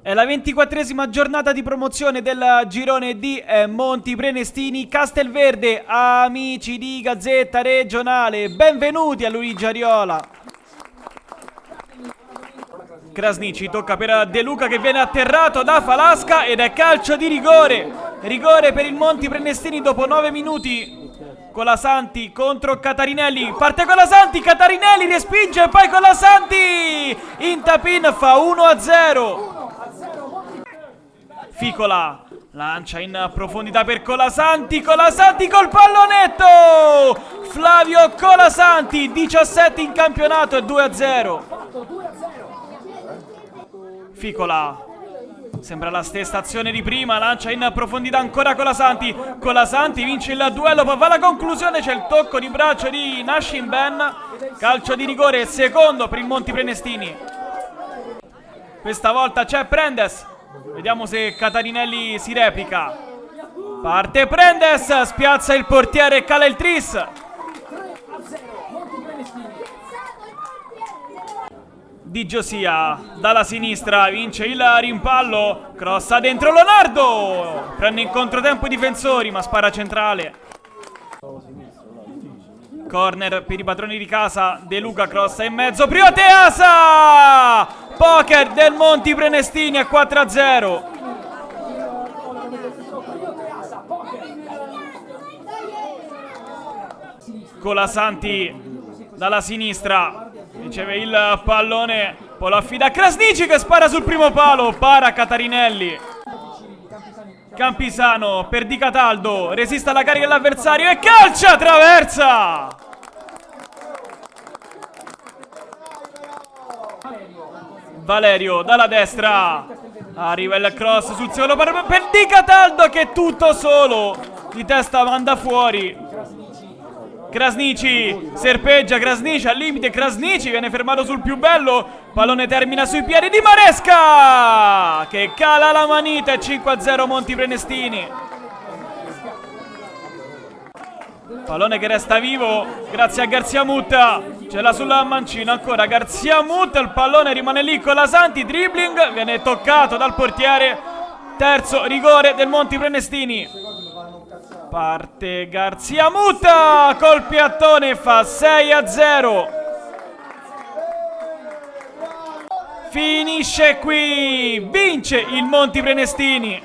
È la 24esima giornata di promozione del girone D Monti Prenestini Castelverde. Amici di Gazzetta Regionale, benvenuti a Luigi Ariola. Krasniqi tocca per De Luca che viene atterrato da Falasca ed è calcio di rigore. Rigore per il Monti Prenestini dopo 9 minuti. Colasanti contro Catarinelli, parte Colasanti, Catarinelli respinge e poi Colasanti in tap-in fa 1-0. Ficola lancia in profondità per Colasanti, Colasanti col pallonetto, Flavio Colasanti, 17 in campionato e 2-0. Ficola, sembra la stessa azione di prima, lancia in profondità ancora Colasanti, Colasanti vince il duello, poi va alla conclusione, c'è il tocco di braccio di Nashin Ben, calcio di rigore, secondo per il Monti Prenestini. Questa volta c'è Prendes, vediamo se Catarinelli si replica. Parte Prendes, spiazza il portiere e cala il tris. Di Giosia dalla sinistra vince il rimpallo, crossa dentro Leonardo, prende in controtempo i difensori ma spara centrale. Corner per i padroni di casa, De Luca crossa in mezzo, Prioteasa, poker del Monti Prenestini a 4-0. Colasanti dalla sinistra riceve il pallone, poi lo affida a Krasniqi che spara sul primo palo, para Catarinelli. Campisano per Di Cataldo, resiste alla carica dell'avversario e calcia, traversa! Valerio dalla destra, arriva il cross sul secondo palo per Di Cataldo che è tutto solo, di testa manda fuori. Krasniqi serpeggia, Krasniqi al limite, Krasniqi viene fermato sul più bello, pallone termina sui piedi di Maresca che cala la manita e 5-0 Monti Prenestini. Pallone che resta vivo grazie a Garzia Mutta, ce l'ha sulla mancina ancora Garzia Mutta, il pallone rimane lì con la Santi, dribbling, viene toccato dal portiere, terzo rigore del Monti Prenestini. Parte Garzia Mutta col piattone, fa 6-0. Finisce qui, vince il Monti Prenestini.